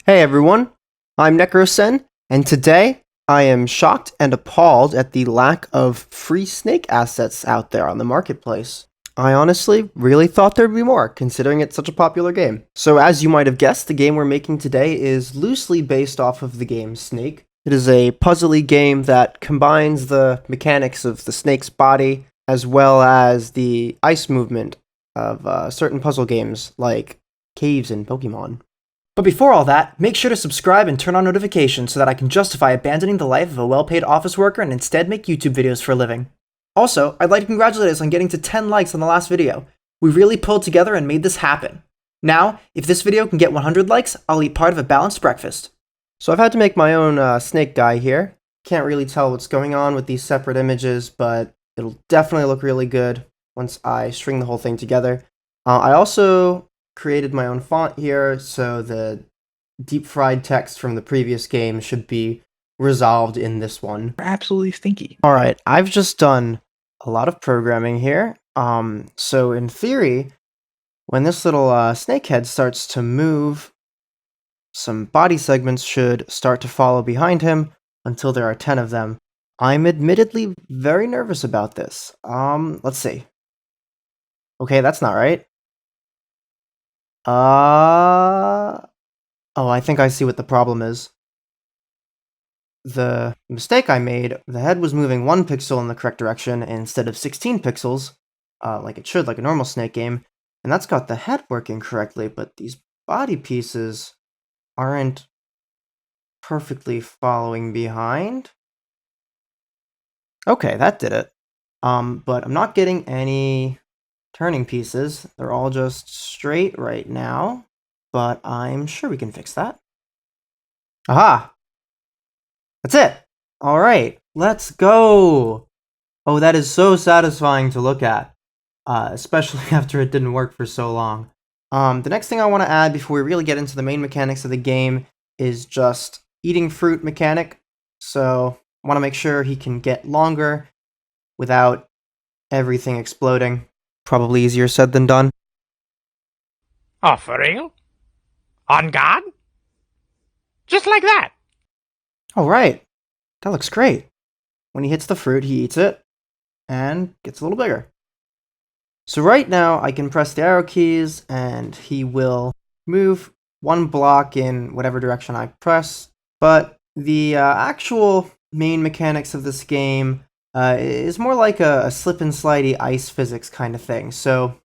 Hey everyone, I'm Necrosen, and today I am shocked and appalled at the lack of free snake assets out there on the marketplace. I honestly really thought there'd be more, considering it's such a popular game. So as you might have guessed, the game we're making today is loosely based off of the game Snake. It is a puzzly game that combines the mechanics of the snake's body as well as the ice movement of certain puzzle games like caves in Pokemon. But before all that, make sure to subscribe and turn on notifications so that I can justify abandoning the life of a well-paid office worker and instead make YouTube videos for a living. Also, I'd like to congratulate us on getting to 10 likes on the last video. We really pulled together and made this happen. Now, if this video can get 100 likes, I'll eat part of a balanced breakfast. So I've had to make my own snake guy here. Can't really tell what's going on with these separate images, but it'll definitely look really good once I string the whole thing together. I also created my own font here, so the deep fried text from the previous game should be resolved in this one. Absolutely stinky. Alright, I've just done a lot of programming here. So in theory, when this little snake head starts to move, some body segments should start to follow behind him until there are 10 of them. I'm admittedly very nervous about this. Let's see. Okay, that's not right. Oh, I think I see what the problem is. The mistake I made, the head was moving 1 pixel in the correct direction instead of 16 pixels, like it should, like a normal snake game, and that's got the head working correctly, but these body pieces aren't perfectly following behind. Okay, that did it. But I'm not getting any turning pieces. They're all just straight right now, but I'm sure we can fix that. Aha! That's it! Alright, let's go! Oh, that is so satisfying to look at, especially after it didn't work for so long. The next thing I want to add before we really get into the main mechanics of the game is just eating fruit mechanic. So I want to make sure he can get longer without everything exploding. Probably easier said than done. Oh, for real? On guard? Just like that? Oh, right. That looks great. When he hits the fruit, he eats it and gets a little bigger. So right now, I can press the arrow keys and he will move 1 block in whatever direction I press. But the actual main mechanics of this game is more like a slip and slidey ice physics kind of thing. So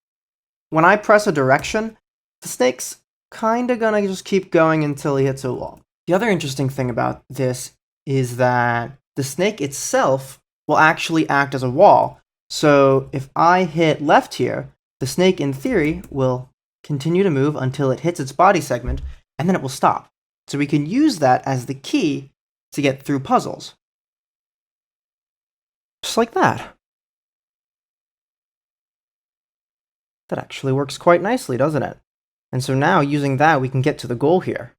when I press a direction, the snake's kind of gonna just keep going until he hits a wall. The other interesting thing about this is that the snake itself will actually act as a wall. So if I hit left here, the snake in theory will continue to move until it hits its body segment, and then it will stop. So we can use that as the key to get through puzzles. Just like that. That actually works quite nicely, doesn't it? And so now, using that, we can get to the goal here.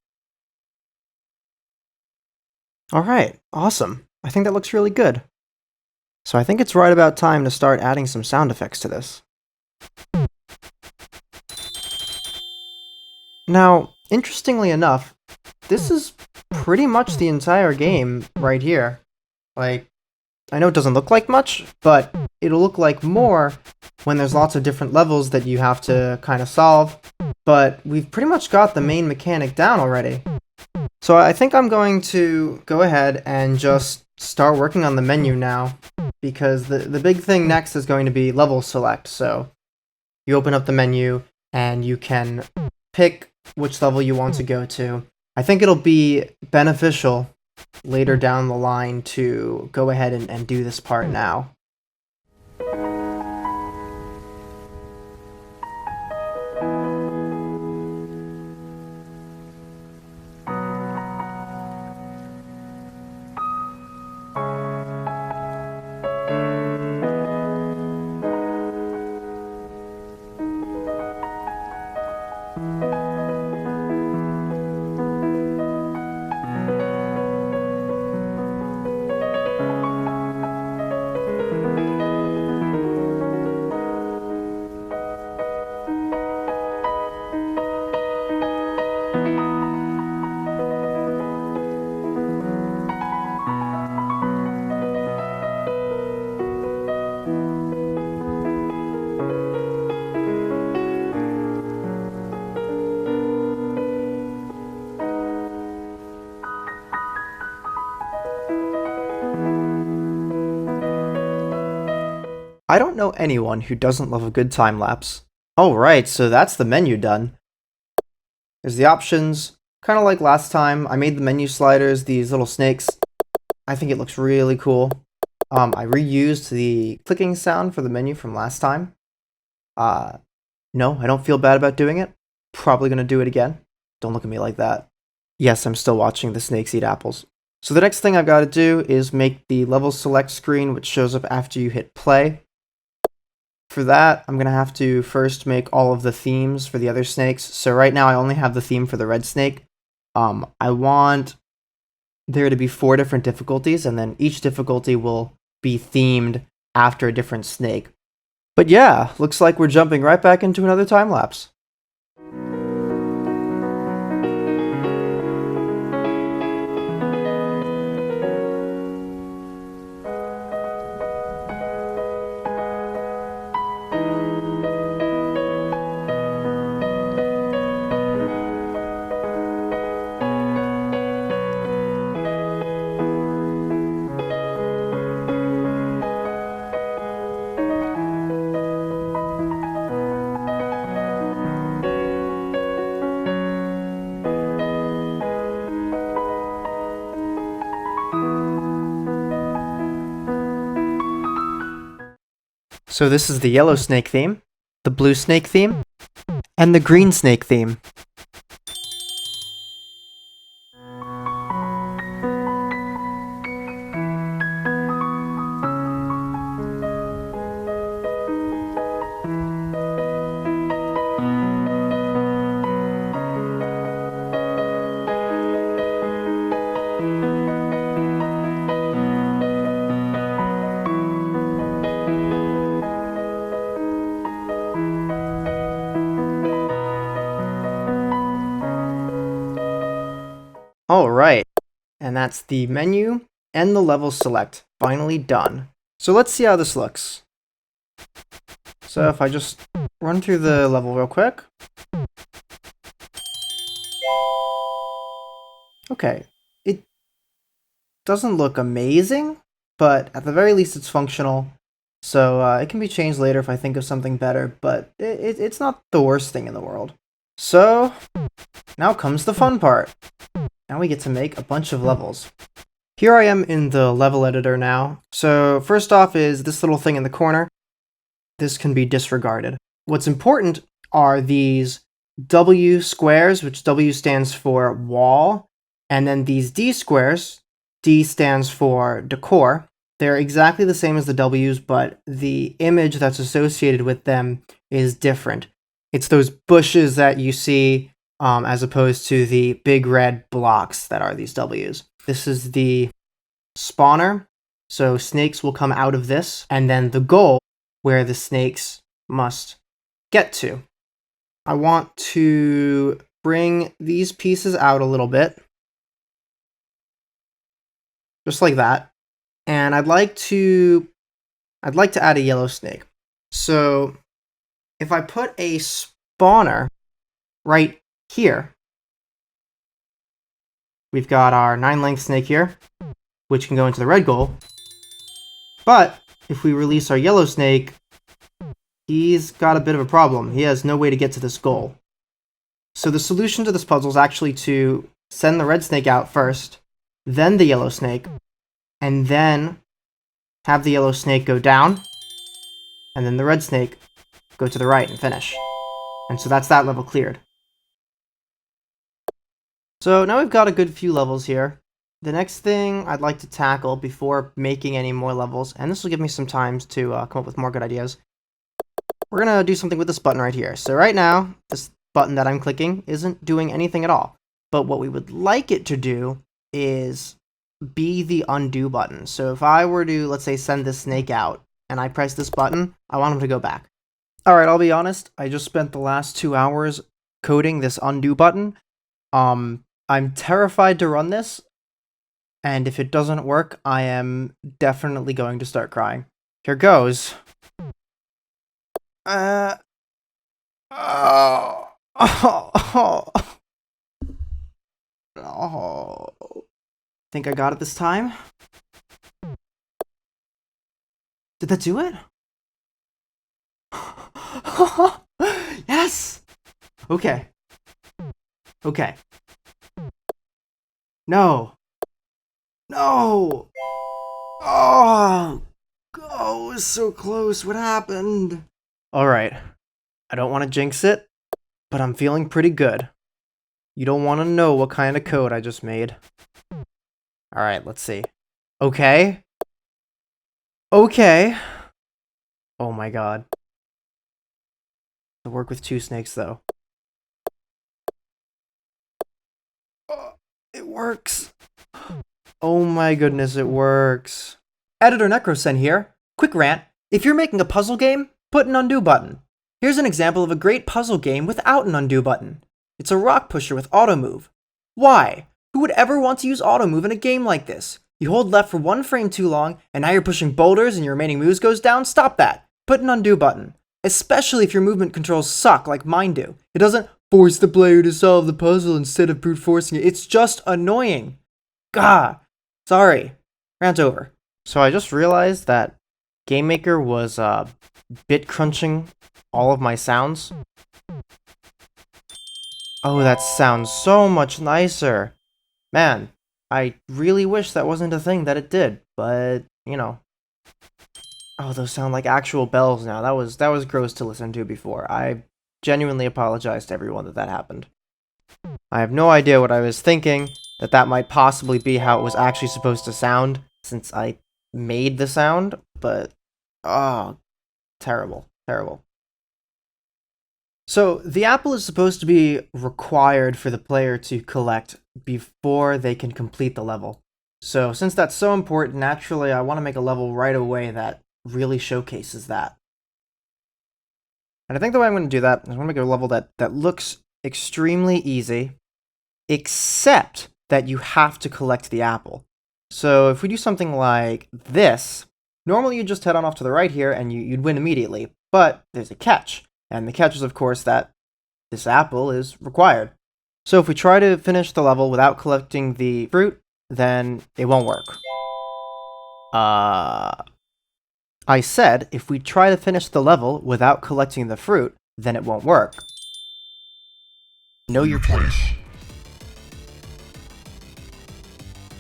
Alright, awesome. I think that looks really good. So I think it's right about time to start adding some sound effects to this. Now, interestingly enough, this is pretty much the entire game right here. Like, I know it doesn't look like much, but it'll look like more when there's lots of different levels that you have to kind of solve. But we've pretty much got the main mechanic down already. So I think I'm going to go ahead and just start working on the menu now, because the big thing next is going to be level select. So you open up the menu and you can pick which level you want to go to. I think it'll be beneficial later down the line to go ahead and do this part now. I don't know anyone who doesn't love a good time lapse. Alright, so that's the menu done. There's the options. Kind of like last time, I made the menu sliders, these little snakes. I think it looks really cool. I reused the clicking sound for the menu from last time. No, I don't feel bad about doing it. Probably gonna do it again. Don't look at me like that. Yes, I'm still watching the snakes eat apples. So the next thing I've got to do is make the level select screen, which shows up after you hit play. For that, I'm gonna have to first make all of the themes for the other snakes. So right now I only have the theme for the red snake. I want there to be 4 different difficulties, and then each difficulty will be themed after a different snake. But yeah, looks like we're jumping right back into another time lapse. So this is the yellow snake theme, the blue snake theme, and the green snake theme. Alright, and that's the menu and the level select. Finally done. So let's see how this looks. So if I just run through the level real quick. Okay, it doesn't look amazing, but at the very least it's functional. So it can be changed later if I think of something better, but it's not the worst thing in the world. So now comes the fun part. Now we get to make a bunch of levels. Here I am in the level editor now. So first off is this little thing in the corner. This can be disregarded. What's important are these W squares, which W stands for wall, and then these D squares, D stands for decor. They're exactly the same as the W's, but the image that's associated with them is different. It's those bushes that you see as opposed to the big red blocks that are these W's. This is the spawner, so snakes will come out of this, and then the goal where the snakes must get to. I want to bring these pieces out a little bit, just like that, and I'd like to add a yellow snake. So if I put a spawner right here, we've got our 9-length snake here, which can go into the red goal. But if we release our yellow snake, he's got a bit of a problem. He has no way to get to this goal. So the solution to this puzzle is actually to send the red snake out first, then the yellow snake, and then have the yellow snake go down, and then the red snake go to the right and finish. And so that's that level cleared. So now we've got a good few levels here. The next thing I'd like to tackle before making any more levels, and this will give me some time to come up with more good ideas, we're going to do something with this button right here. So right now, this button that I'm clicking isn't doing anything at all. But what we would like it to do is be the undo button. So if I were to, let's say, send this snake out, and I press this button, I want him to go back. Alright, I'll be honest, I just spent the last 2 hours coding this undo button. I'm terrified to run this, and if it doesn't work, I am definitely going to start crying. Here goes. Oh. Think I got it this time? Did that do it? Yes! Okay. Okay. No. No! Oh! Oh, it was so close. What happened? Alright. I don't want to jinx it, but I'm feeling pretty good. You don't want to know what kind of code I just made. Alright, let's see. Okay. Okay. Oh my god. To work with 2 snakes, though. Oh, it works. Oh my goodness, it works. Editor Necrosen here. Quick rant. If you're making a puzzle game, put an undo button. Here's an example of a great puzzle game without an undo button. It's a rock pusher with auto move. Why? Who would ever want to use auto move in a game like this? You hold left for 1 frame too long, and now you're pushing boulders and your remaining moves goes down? Stop that. Put an undo button. Especially if your movement controls suck like mine do. It doesn't force the player to solve the puzzle instead of brute forcing it. It's just annoying. Gah. Sorry. Rant over. So I just realized that GameMaker was bit crunching all of my sounds. Oh, that sounds so much nicer. Man, I really wish that wasn't a thing that it did, but you know. Oh, those sound like actual bells now. That was gross to listen to before. I genuinely apologize to everyone that happened. I have no idea what I was thinking, that might possibly be how it was actually supposed to sound, since I made the sound, but oh, terrible, terrible. So, the apple is supposed to be required for the player to collect before they can complete the level. So, since that's so important, naturally I want to make a level right away that really showcases that. And I think the way I'm going to do that is I'm going to make a level that looks extremely easy, except that you have to collect the apple. So if we do something like this, normally you'd just head on off to the right here and you'd win immediately, but there's a catch. And the catch is, of course, that this apple is required. So if we try to finish the level without collecting the fruit, then it won't work. I said if we try to finish the level without collecting the fruit, then it won't work. Know your place.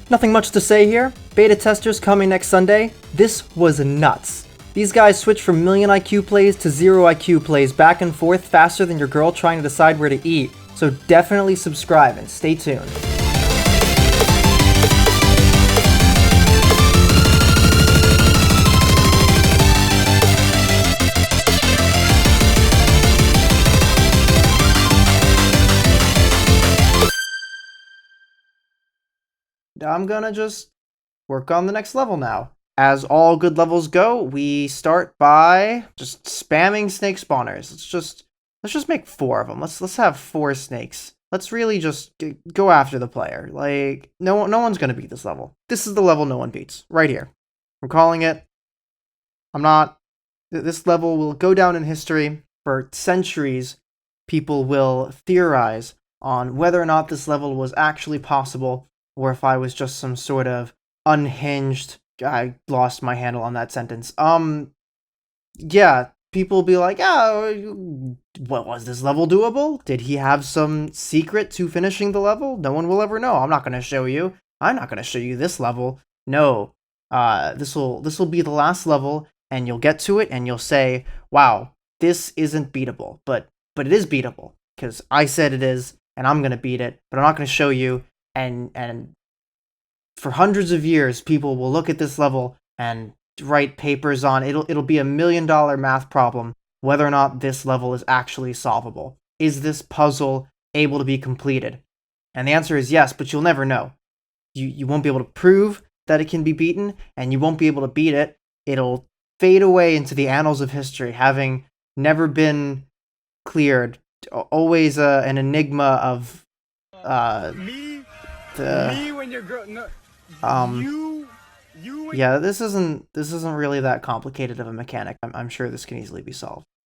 Nothing much to say here. Beta testers coming next Sunday. This was nuts. These guys switch from million IQ plays to 0 IQ plays back and forth faster than your girl trying to decide where to eat. So definitely subscribe and stay tuned. I'm gonna just work on the next level now. As all good levels go, we start by just spamming snake spawners. Let's just make 4 of them. Let's have 4 snakes. Let's really just go after the player. Like no one's gonna beat this level. This is the level no one beats right here. I'm calling it. I'm not. This level will go down in history for centuries. People will theorize on whether or not this level was actually possible, or if I was just some sort of unhinged. I lost my handle on that sentence. Yeah, people will be like, what was this level doable? Did he have some secret to finishing the level? No one will ever know. I'm not gonna show you. I'm not gonna show you this level. No. This will be the last level, and you'll get to it, and you'll say, wow, this isn't beatable, but it is beatable because I said it is, and I'm gonna beat it, but I'm not gonna show you. And for hundreds of years, people will look at this level and write papers on it'll be $1 million math problem whether or not this level is actually solvable. Is this puzzle able to be completed? And the answer is yes, but you'll never know. You won't be able to prove that it can be beaten, and you won't be able to beat it. It'll fade away into the annals of history, having never been cleared. Always an enigma of Me when you're yeah, this isn't really that complicated of a mechanic. I'm sure this can easily be solved.